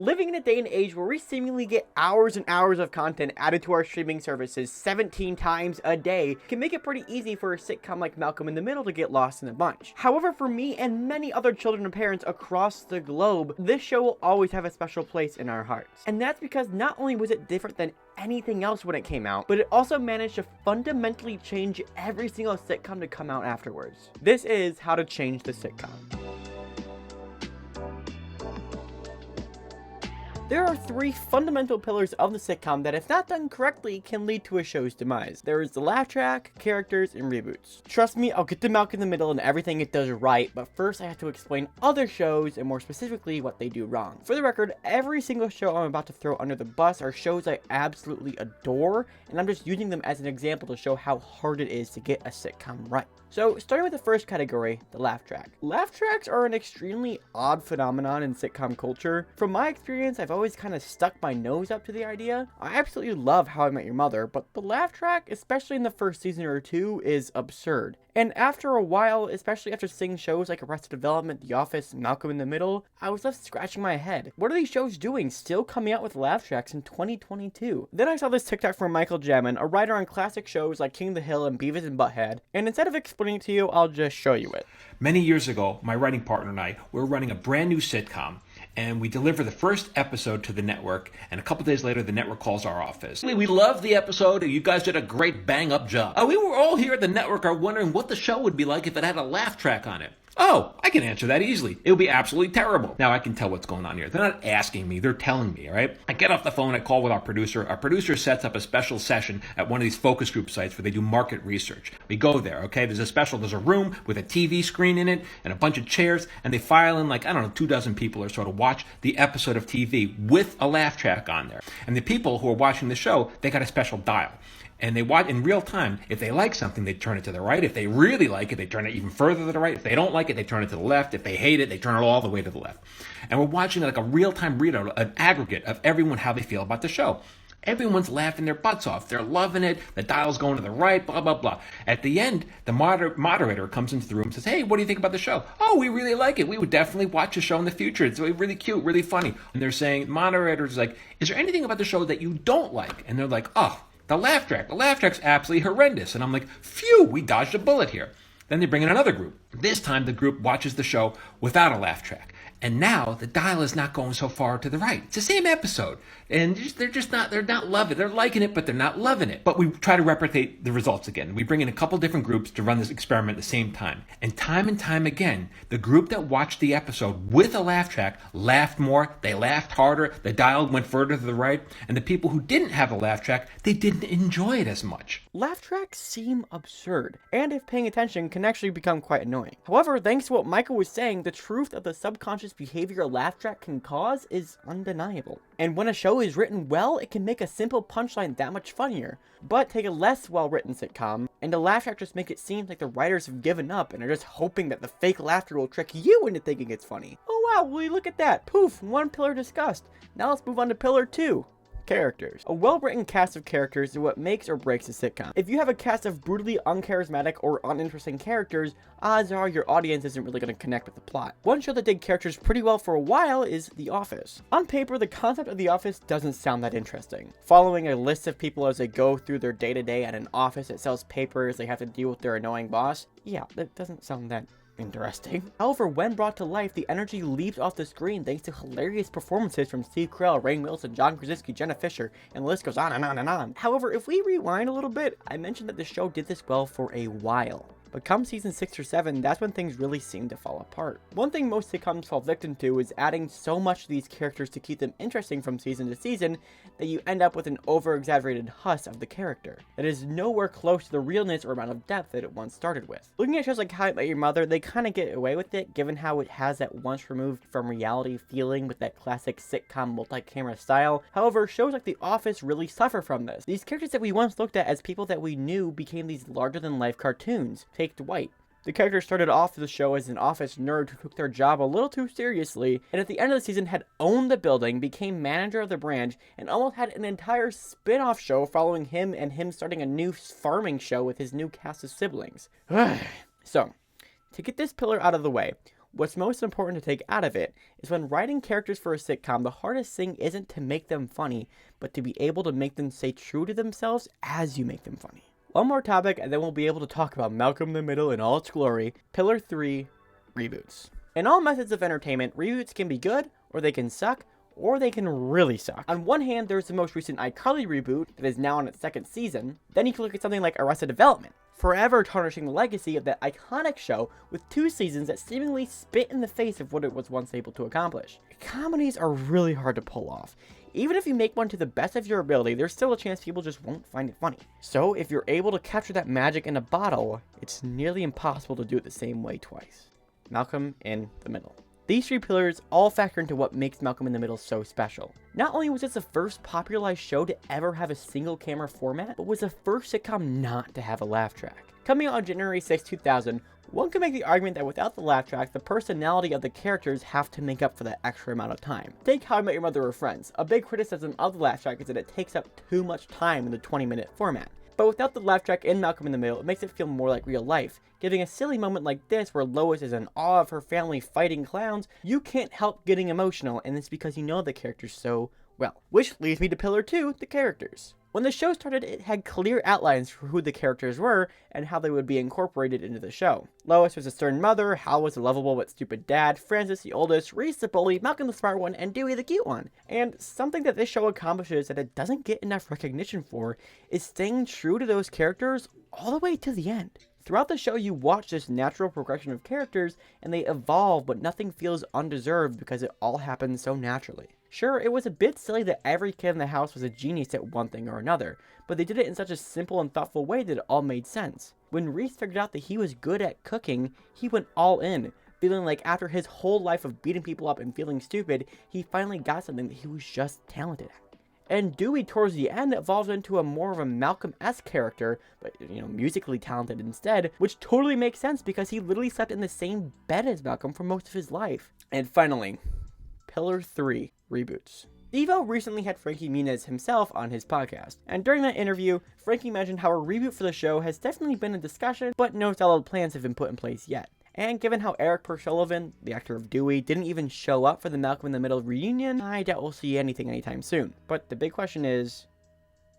Living in a day and age where we seemingly get hours and hours of content added to our streaming services 17 times a day can make it pretty easy for a sitcom like Malcolm in the Middle to get lost in a bunch. However, for me and many other children and parents across the globe, this show will always have a special place in our hearts. And that's because not only was it different than anything else when it came out, but it also managed to fundamentally change every single sitcom to come out afterwards. This is How to Change the Sitcom. There are three fundamental pillars of the sitcom that, if not done correctly, can lead to a show's demise. There is the laugh track, characters, and reboots. Trust me, I'll get to Malcolm in the Middle and everything it does right, but first I have to explain other shows, and more specifically, what they do wrong. For the record, every single show I'm about to throw under the bus are shows I absolutely adore, and I'm just using them as an example to show how hard it is to get a sitcom right. So, starting with the first category, the laugh track. Laugh tracks are an extremely odd phenomenon in sitcom culture. From my experience, I've always kind of stuck my nose up to the idea. I absolutely love How I Met Your Mother, but the laugh track, especially in the first season or two, is absurd. And after a while, especially after seeing shows like Arrested Development, The Office, and Malcolm in the Middle, I was left scratching my head. What are these shows doing, still coming out with laugh tracks in 2022? Then I saw this TikTok from Micheal Jamin, a writer on classic shows like King of the Hill and Beavis and Butthead, and instead of explaining it to you, I'll just show you it. Many years ago, my writing partner and I were running a brand new sitcom, and we deliver the first episode to the network, and a couple days later, the network calls our office. We loved the episode, and you guys did a great bang-up job. We were all here at the network are wondering what the show would be like if it had a laugh track on it. Oh, I can answer that easily. It would be absolutely terrible. Now I can tell what's going on here. They're not asking me, they're telling me, all right? I get off the phone, I call with our producer. Our producer sets up a special session at one of these focus group sites where they do market research. We go there, okay? There's a room with a TV screen in it and a bunch of chairs, and they file in 24 people or so to watch the episode of TV with a laugh track on there. And the people who are watching the show, they got a special dial. And they watch in real time. If they like something, they turn it to the right. If they really like it, they turn it even further to the right. If they don't like it, they turn it to the left. If they hate it, they turn it all the way to the left. And we're watching like a real-time readout, an aggregate of everyone, how they feel about the show. Everyone's laughing their butts off. They're loving it. The dial's going to the right, blah, blah, blah. At the end, the moderator comes into the room and says, hey, what do you think about the show? Oh, we really like it. We would definitely watch the show in the future. It's really cute, really funny. And they're saying, moderator's like, is there anything about the show that you don't like? And they're like, oh, the laugh track. The laugh track's absolutely horrendous. And I'm like, phew, we dodged a bullet here. Then they bring in another group. This time the group watches the show without a laugh track. And now the dial is not going so far to the right. It's the same episode. And they're not loving it. They're liking it, but they're not loving it. But we try to replicate the results again. We bring in a couple different groups to run this experiment at the same time. And time again, the group that watched the episode with a laugh track laughed more. They laughed harder. The dial went further to the right. And the people who didn't have a laugh track, they didn't enjoy it as much. Laugh tracks seem absurd, and if paying attention, can actually become quite annoying. However, thanks to what Michael was saying, the truth of the subconscious behavior a laugh track can cause is undeniable. And when a show is written well, it can make a simple punchline that much funnier. But take a less well-written sitcom, and a laugh track just make it seem like the writers have given up and are just hoping that the fake laughter will trick you into thinking it's funny. Oh wow, will you look at that? Poof, one pillar discussed. Now let's move on to pillar 2. Characters. A well-written cast of characters is what makes or breaks a sitcom. If you have a cast of brutally uncharismatic or uninteresting characters, odds are your audience isn't really going to connect with the plot. One show that did characters pretty well for a while is The Office. On paper, the concept of The Office doesn't sound that interesting. Following a list of people as they go through their day-to-day at an office that sells papers, they have to deal with their annoying boss. Yeah, that doesn't sound that interesting. However, when brought to life, the energy leaps off the screen thanks to hilarious performances from Steve Carell, Rainn Wilson, John Krasinski, Jenna Fisher, and the list goes on and on and on. However, if we rewind a little bit, I mentioned that the show did this well for a while. But come season 6 or 7, that's when things really seem to fall apart. One thing most sitcoms fall victim to is adding so much to these characters to keep them interesting from season to season that you end up with an over-exaggerated huss of the character that is nowhere close to the realness or amount of depth that it once started with. Looking at shows like How I Met Your Mother, they kind of get away with it given how it has that once removed from reality feeling with that classic sitcom multi-camera style. However, shows like The Office really suffer from this. These characters that we once looked at as people that we knew became these larger-than-life cartoons. Take Dwight. The character started off the show as an office nerd who took their job a little too seriously, and at the end of the season had owned the building, became manager of the branch, and almost had an entire spin-off show following him and him starting a new farming show with his new cast of siblings. So, to get this pillar out of the way, What's most important to take out of it is when writing characters for a sitcom, the hardest thing isn't to make them funny, but to be able to make them stay true to themselves as you make them funny. One more topic, and then we'll be able to talk about Malcolm in the Middle in all its glory. Pillar 3, reboots. In all methods of entertainment, reboots can be good, or they can suck, or they can really suck. On one hand, there's the most recent iCarly reboot that is now on its 2nd season. Then you can look at something like Arrested Development, forever tarnishing the legacy of that iconic show with 2 seasons that seemingly spit in the face of what it was once able to accomplish. Comedies are really hard to pull off. Even if you make one to the best of your ability, there's still a chance people just won't find it funny. So if you're able to capture that magic in a bottle, it's nearly impossible to do it the same way twice. Malcolm in the Middle. These 3 pillars all factor into what makes Malcolm in the Middle so special. Not only was this the first popularized show to ever have a single camera format, but was the first sitcom not to have a laugh track. Coming out on January 6, 2000, one could make the argument that without the laugh track, the personality of the characters have to make up for that extra amount of time. Take How I Met Your Mother or Friends. A big criticism of the laugh track is that it takes up too much time in the 20-minute format. But without the laugh track in Malcolm in the Middle, it makes it feel more like real life. Giving a silly moment like this where Lois is in awe of her family fighting clowns, you can't help getting emotional, and it's because you know the characters so well. Which leads me to Pillar 2, the characters. When the show started, it had clear outlines for who the characters were and how they would be incorporated into the show. Lois was a stern mother, Hal was a lovable but stupid dad, Francis the oldest, Reese the bully, Malcolm the smart one, and Dewey the cute one. And something that this show accomplishes that it doesn't get enough recognition for is staying true to those characters all the way to the end. Throughout the show, you watch this natural progression of characters, and they evolve, but nothing feels undeserved because it all happens so naturally. Sure, it was a bit silly that every kid in the house was a genius at one thing or another, but they did it in such a simple and thoughtful way that it all made sense. When Reese figured out that he was good at cooking, he went all in, feeling like after his whole life of beating people up and feeling stupid, he finally got something that he was just talented at. And Dewey, towards the end, evolved into a more of a Malcolm-esque character, but, musically talented instead, which totally makes sense because he literally slept in the same bed as Malcolm for most of his life. And finally, Pillar 3, reboots. Devo recently had Frankie Muniz himself on his podcast, and during that interview, Frankie mentioned how a reboot for the show has definitely been in discussion, but no solid plans have been put in place yet. And given how Eric Sullivan, the actor of Dewey, didn't even show up for the Malcolm in the Middle reunion, I doubt we'll see anything anytime soon. But the big question is,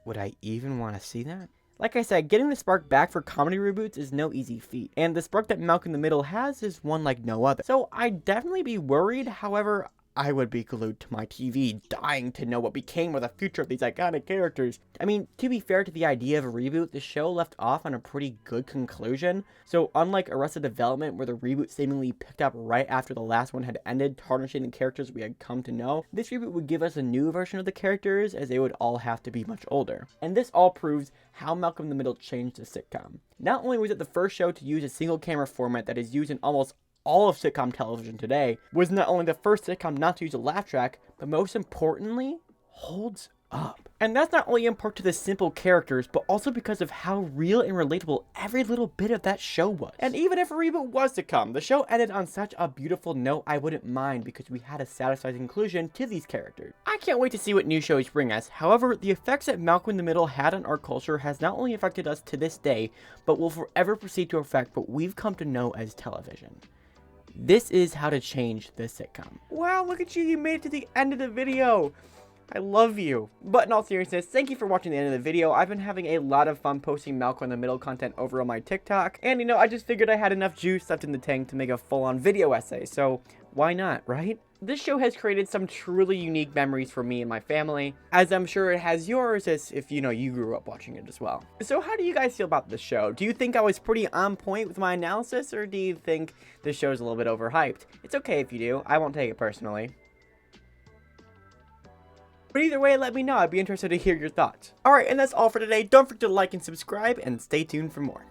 would I even want to see that? Like I said, getting the spark back for comedy reboots is no easy feat, and the spark that Malcolm in the Middle has is one like no other. So I'd definitely be worried, however, I would be glued to my TV, dying to know what became of the future of these iconic characters. I mean, to be fair to the idea of a reboot, the show left off on a pretty good conclusion. So unlike Arrested Development, where the reboot seemingly picked up right after the last one had ended, tarnishing the characters we had come to know, this reboot would give us a new version of the characters, as they would all have to be much older. And this all proves how Malcolm in the Middle changed the sitcom. Not only was it the first show to use a single camera format that is used in almost all of sitcom television today, was not only the first sitcom not to use a laugh track, but most importantly, holds up. And that's not only in part to the simple characters, but also because of how real and relatable every little bit of that show was. And even if a reboot was to come, the show ended on such a beautiful note I wouldn't mind because we had a satisfying conclusion to these characters. I can't wait to see what new shows bring us. However, the effects that Malcolm in the Middle had on our culture has not only affected us to this day, but will forever proceed to affect what we've come to know as television. This is how to change this sitcom. Wow, look at you, you made it to the end of the video. I love you. But in all seriousness, thank you for watching the end of the video. I've been having a lot of fun posting Malcolm in the Middle content over on my TikTok. And I just figured I had enough juice left in the tank to make a full-on video essay. So why not, right? This show has created some truly unique memories for me and my family, as I'm sure it has yours, as if you grew up watching it as well. So how do you guys feel about this show? Do you think I was pretty on point with my analysis, or do you think this show's a little bit overhyped? It's okay if you do, I won't take it personally. But either way, let me know, I'd be interested to hear your thoughts. Alright, and that's all for today. Don't forget to like and subscribe, and stay tuned for more.